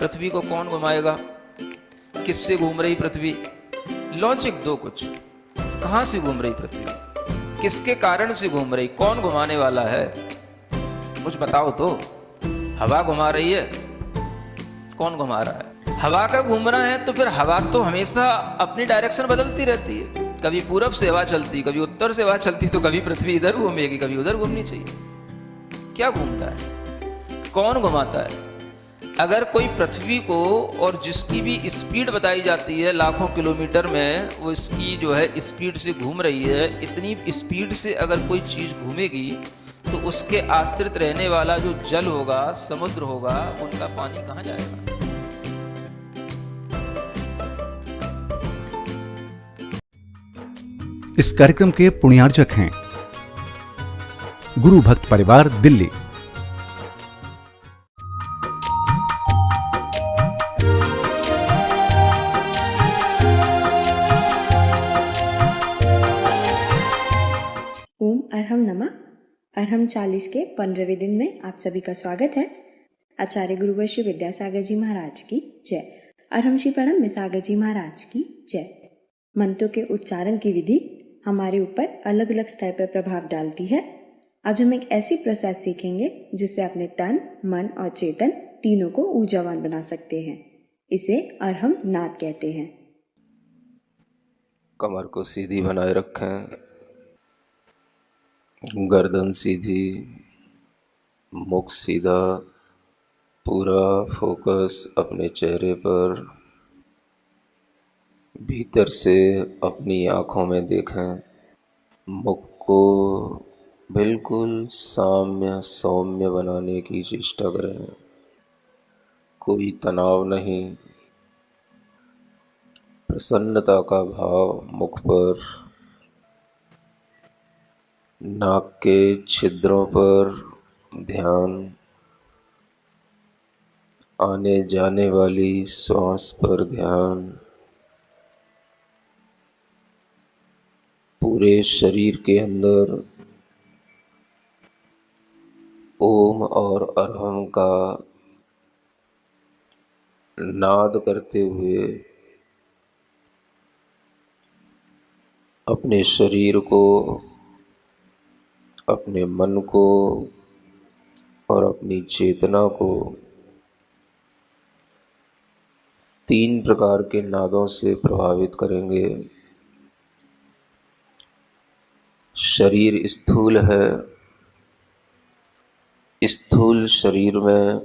पृथ्वी को कौन घुमाएगा, किससे घूम रही पृथ्वी, लॉजिक दो कुछ। कहां से घूम रही पृथ्वी, किसके कारण से घूम रही, कौन घुमाने वाला है, कुछ बताओ तो। हवा घुमा रही है, कौन घुमा रहा है, हवा का घूमना है तो फिर हवा तो हमेशा अपनी डायरेक्शन बदलती रहती है। कभी पूरब से हवा चलती, कभी उत्तर से हवा चलती, तो कभी पृथ्वी इधर घूमेगी, कभी उधर घूमनी चाहिए। क्या घूमता है, कौन घुमाता है। अगर कोई पृथ्वी को, और जिसकी भी स्पीड बताई जाती है लाखों किलोमीटर में, वो इसकी जो है स्पीड से घूम रही है, इतनी स्पीड से अगर कोई चीज़ घूमेगी तो उसके आश्रित रहने वाला जो जल होगा, समुद्र होगा, उनका पानी कहाँ जाएगा। इस कार्यक्रम के पुण्यार्जक हैं गुरु भक्त परिवार, दिल्ली। ओम अरहम नमः। अरहम 40 के 15वें दिन में आप सभी का स्वागत है। आचार्य गुरुवर्षी विद्यासागर जी महाराज की जय। अरहम श्री प्रणम मिसागर जी महाराज की जय। मंत्रों के उच्चारण की विधि हमारे ऊपर अलग अलग स्तर पर प्रभाव डालती है। आज हम एक ऐसी प्रोसेस सीखेंगे जिससे अपने तन, मन और चेतन तीनों को ऊर्जावान बना सकते हैं। इसे अरहम नाद कहते हैं। कमर को सीधी बनाए रखें, गर्दन सीधी, मुख सीधा, पूरा फोकस अपने चेहरे पर, भीतर से अपनी आँखों में देखें। मुख को बिल्कुल सौम्य बनाने की चेष्टा करें। कोई तनाव नहीं, प्रसन्नता का भाव मुख पर, नाक के छिद्रों पर ध्यान, आने जाने वाली श्वास पर ध्यान, पूरे शरीर के अंदर ओम और अरहम का नाद करते हुए अपने शरीर को, अपने मन को और अपनी चेतना को 3 प्रकार के नादों से प्रभावित करेंगे। शरीर स्थूल है, स्थूल शरीर में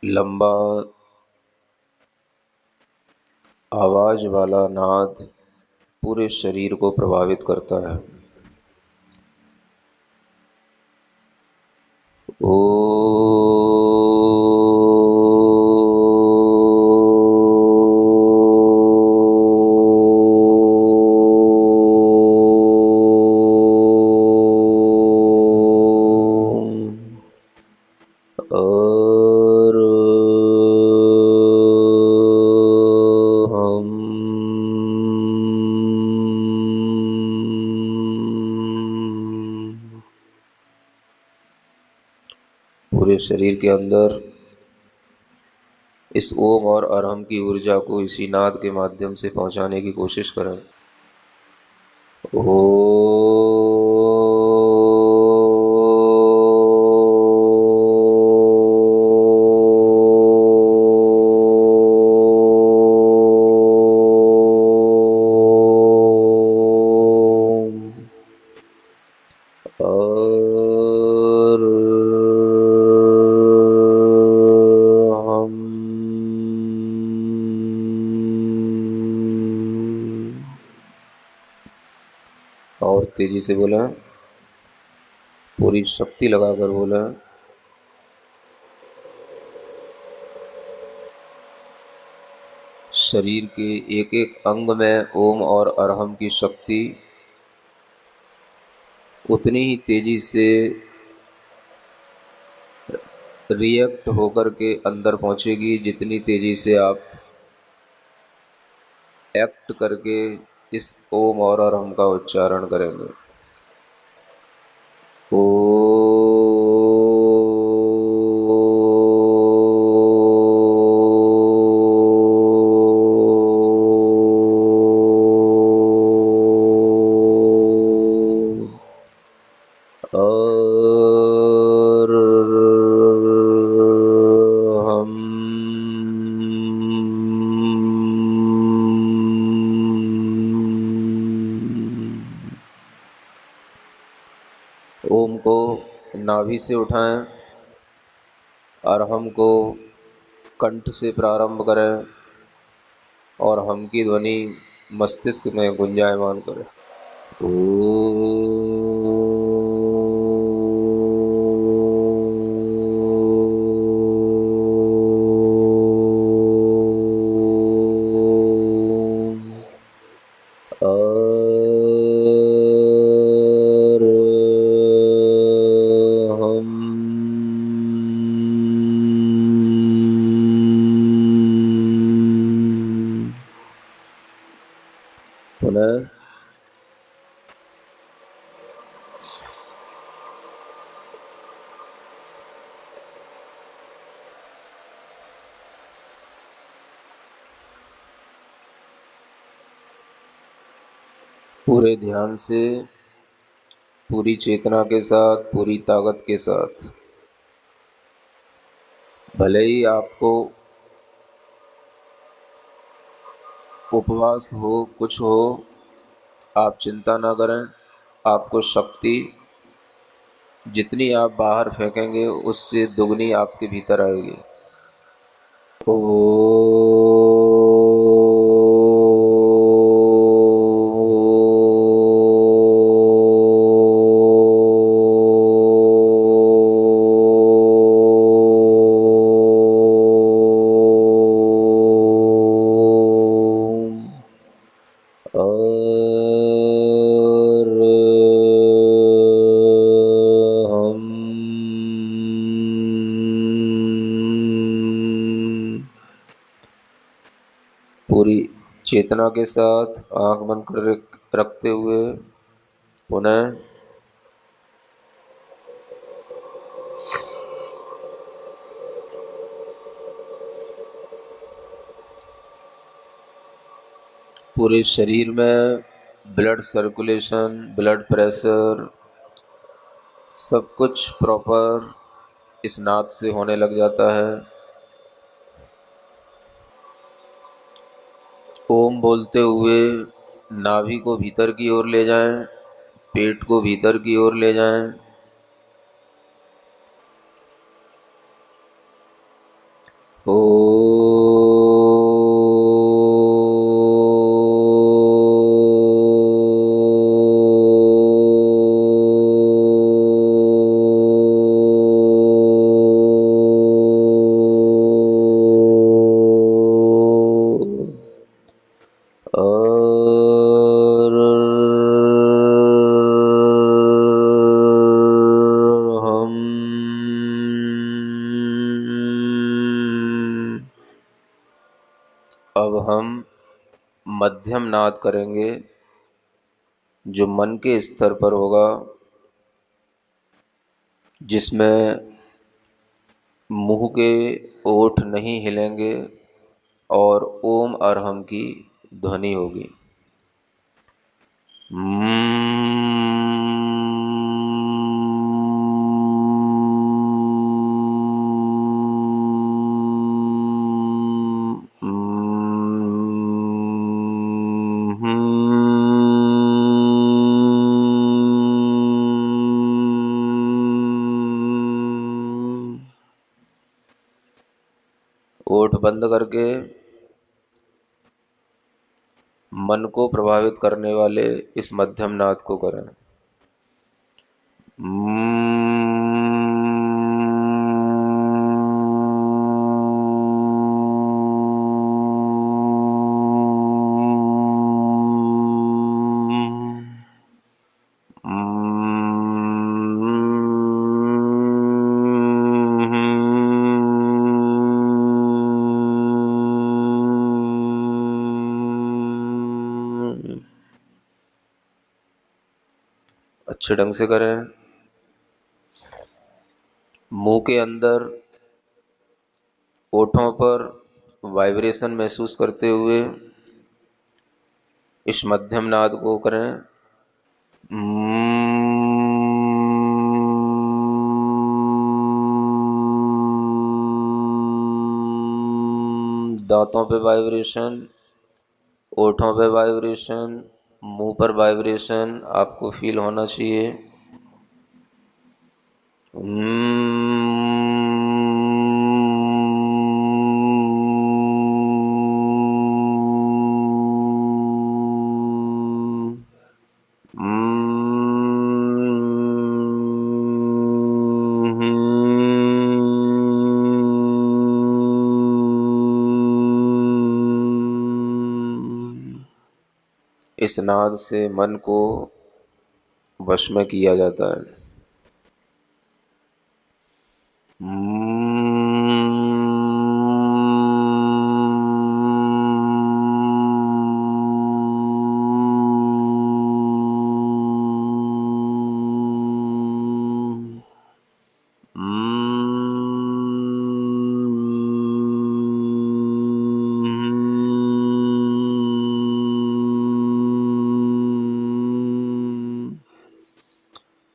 लंबा आवाज वाला नाद पूरे शरीर को प्रभावित करता है। पूरे शरीर के अंदर इस ओम और अरहम की ऊर्जा को इसी नाद के माध्यम से पहुंचाने की कोशिश करें। और तेजी से बोला, पूरी शक्ति लगाकर बोला। शरीर के एक एक अंग में ओम और अरहम की शक्ति उतनी ही तेजी से रिएक्ट होकर के अंदर पहुंचेगी जितनी तेजी से आप एक्ट करके इस ओम और अरहम का उच्चारण करेंगे। ओ और हम ओम को नाभि से उठाएं, अरहम को कंठ से प्रारंभ करें और हम की ध्वनि मस्तिष्क में गुंजायमान करें। पुनः पूरे ध्यान से, पूरी चेतना के साथ, पूरी ताकत के साथ, भले ही आपको उपवास हो, कुछ हो, आप चिंता ना करें। आपको शक्ति जितनी आप बाहर फेंकेंगे उससे दुगनी आपके भीतर आएगी। पूरी चेतना के साथ आंख बंद कर रखते हुए पुनः पूरे शरीर में ब्लड सर्कुलेशन, ब्लड प्रेशर, सब कुछ प्रॉपर इस नाद से होने लग जाता है। ओम बोलते हुए नाभि को भीतर की ओर ले जाएं, पेट को भीतर की ओर ले जाएं। अब हम मध्यम नाद करेंगे जो मन के स्तर पर होगा, जिसमें मुंह के ओठ नहीं हिलेंगे और ओम अरहम की ध्वनि होगी। ओठ बंद करके मन को प्रभावित करने वाले इस मध्यम नाद को करें। अच्छे ढंग से करें। मुंह के अंदर ओठों पर वाइब्रेशन महसूस करते हुए इस मध्यम नाद को करें। दांतों पे वाइब्रेशन, ओठों पे वाइब्रेशन, मुंह पर वाइब्रेशन आपको फील होना चाहिए। इस नाद से मन को वश में किया जाता है।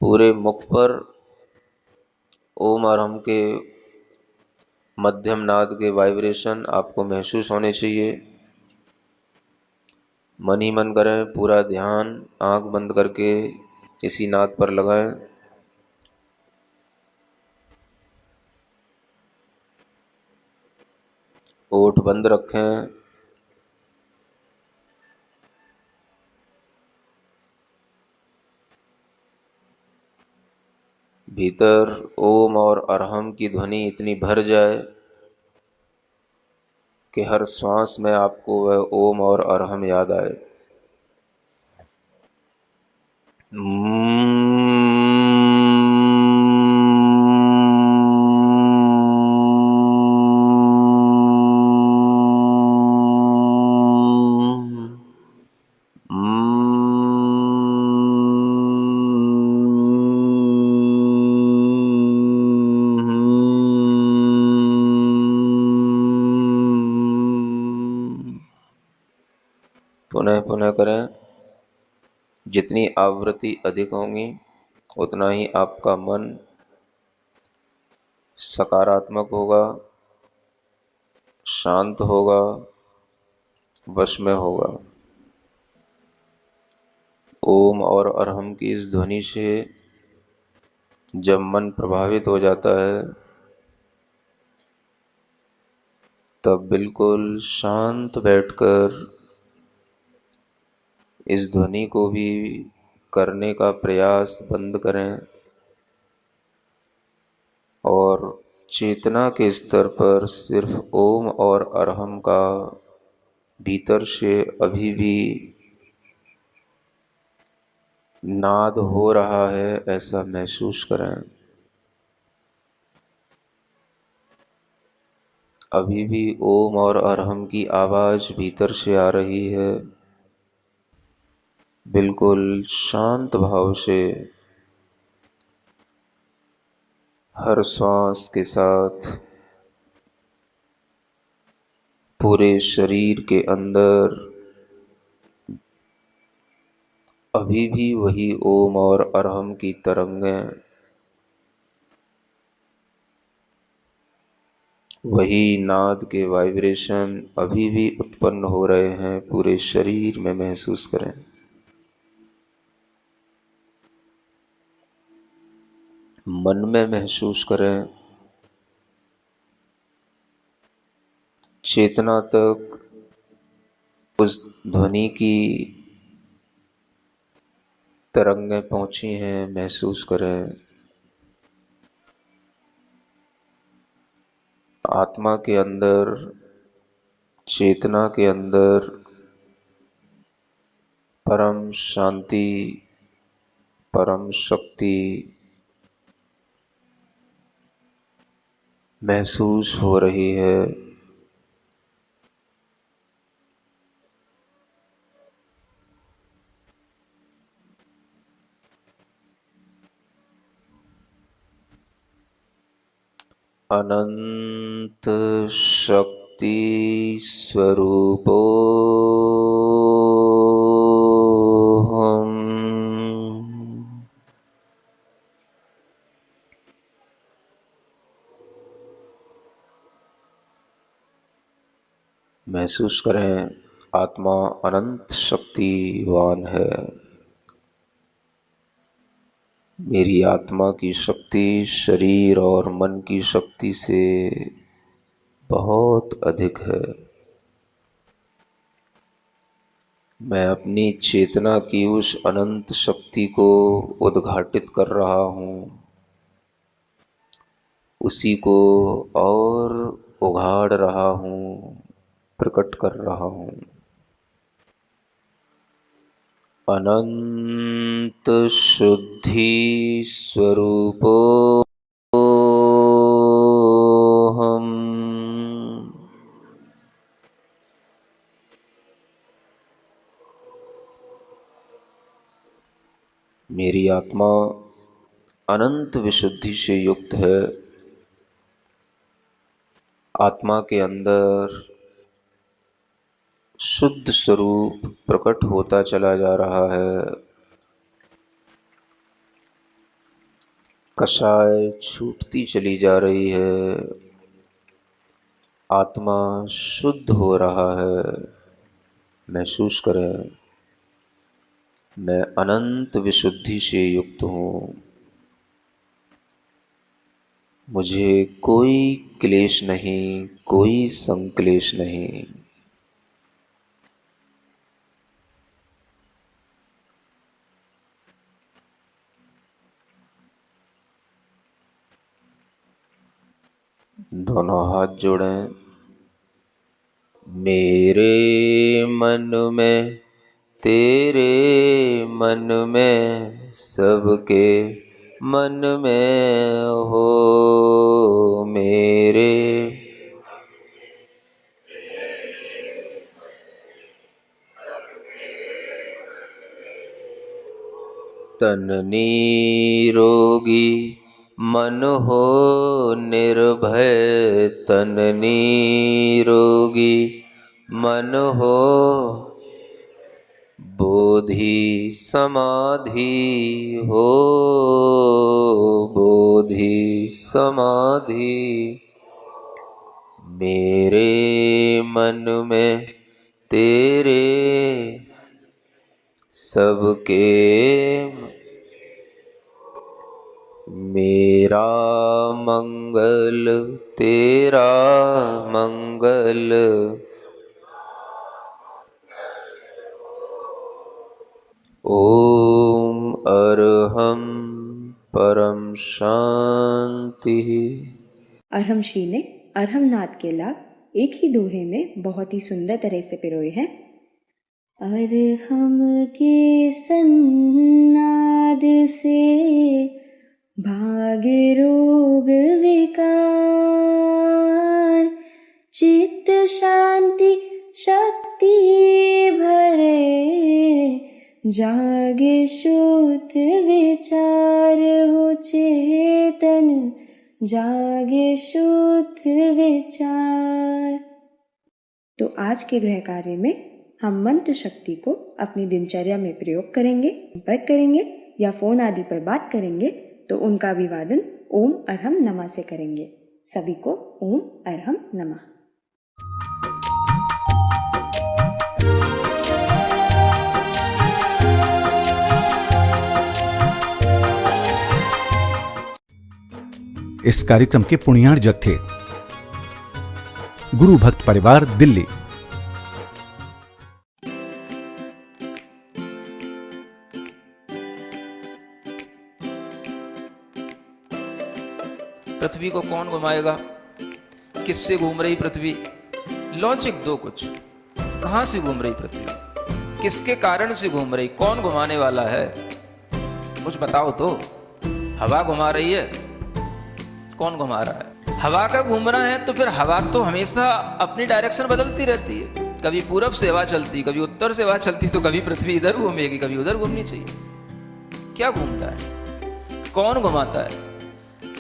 पूरे मुख पर ओम और हम के मध्यम नाद के वाइब्रेशन आपको महसूस होने चाहिए। मन ही मन करें, पूरा ध्यान आंख बंद करके इसी नाद पर लगाएं। ओठ बंद रखें। भीतर ओम और अरहम की ध्वनि इतनी भर जाए कि हर श्वास में आपको वह ओम और अरहम याद आए। पुनः पुनः करें। जितनी आवृत्ति अधिक होंगी उतना ही आपका मन सकारात्मक होगा, शांत होगा, वश में होगा। ओम और अरहम की इस ध्वनि से जब मन प्रभावित हो जाता है तब बिल्कुल शांत बैठकर इस ध्वनि को भी करने का प्रयास बंद करें और चेतना के स्तर पर सिर्फ ओम और अरहम का भीतर से अभी भी नाद हो रहा है ऐसा महसूस करें। अभी भी ओम और अरहम की आवाज भीतर से आ रही है। बिल्कुल शांत भाव से हर श्वास के साथ पूरे शरीर के अंदर अभी भी वही ओम और अरहम की तरंगें, वही नाद के वाइब्रेशन अभी भी उत्पन्न हो रहे हैं, पूरे शरीर में महसूस करें। मन में महसूस करें। चेतना तक उस ध्वनि की तरंगें पहुंची हैं, महसूस करें। आत्मा के अंदर, चेतना के अंदर परम शांति, परम शक्ति महसूस हो रही है। अनंत शक्ति स्वरूपो हम। महसूस करें आत्मा अनंत शक्तिवान है। मेरी आत्मा की शक्ति शरीर और मन की शक्ति से बहुत अधिक है। मैं अपनी चेतना की उस अनंत शक्ति को उद्घाटित कर रहा हूँ, उसी को और उघाड़ रहा हूँ, प्रकट कर रहा हूँ। अनंत शुद्धि स्वरूपो हम। मेरी आत्मा अनंत विशुद्धि से युक्त है। आत्मा के अंदर शुद्ध स्वरूप प्रकट होता चला जा रहा है। कषाय छूटती चली जा रही है। आत्मा शुद्ध हो रहा है। महसूस करें मैं अनंत विशुद्धि से युक्त हूँ। मुझे कोई क्लेश नहीं, कोई संक्लेश नहीं। दोनों हाथ जोड़ें। मेरे मन में, तेरे मन में, सबके मन में हो। मेरे तन निरोगी, मन हो निर्भय। तन निरोगी, मन हो बोधि समाधि हो। बोधि समाधि मेरे मन में, तेरे सबके। मेरा मंगल, तेरा मंगल। ओम अरहम परम शांति। अरहम श्री ने अरहम नाद के लाभ एक ही दोहे में बहुत ही सुंदर तरह से पिरोए हैं। अरहम के सन्नाद से भागे रोग विकार, चित्त शांति शक्ति भरे, जागे शुद्ध विचार हो चेतन, जागे शुद्ध विचार। तो आज के गृह कार्य में हम मंत्र शक्ति को अपनी दिनचर्या में प्रयोग करेंगे, संपर्क करेंगे या फोन आदि पर बात करेंगे तो उनका अभिवादन ओम अरहम नमः से करेंगे। सभी को ओम अरहम नमः। इस कार्यक्रम के पुण्यार्जक थे गुरु भक्त परिवार, दिल्ली। पृथ्वी को कौन घुमाएगा? किससे घूम रही पृथ्वी? लॉजिक दो कुछ। कहां से घूम रही पृथ्वी? किसके कारण से घूम रही? कौन घुमाने वाला है? कुछ बताओ तो। हवा घुमा रही है? कौन घुमा रहा है? हवा का घूमना है तो फिर हवा तो हमेशा अपनी डायरेक्शन बदलती रहती है। कभी पूरब से हवा चलती, कभी उत्तर से हवा चलती, तो कभी पृथ्वी इधर घूमेगी, कभी उधर घूमनी चाहिए। क्या घूमता है? कौन घुमाता है?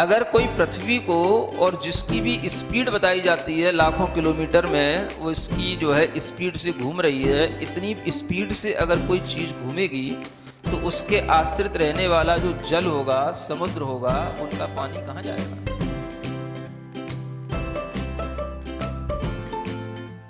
अगर कोई पृथ्वी को, और जिसकी भी स्पीड बताई जाती है लाखों किलोमीटर में, वो इसकी जो है स्पीड से घूम रही है, इतनी स्पीड से अगर कोई चीज़ घूमेगी तो उसके आश्रित रहने वाला जो जल होगा, समुद्र होगा, उनका पानी कहाँ जाएगा?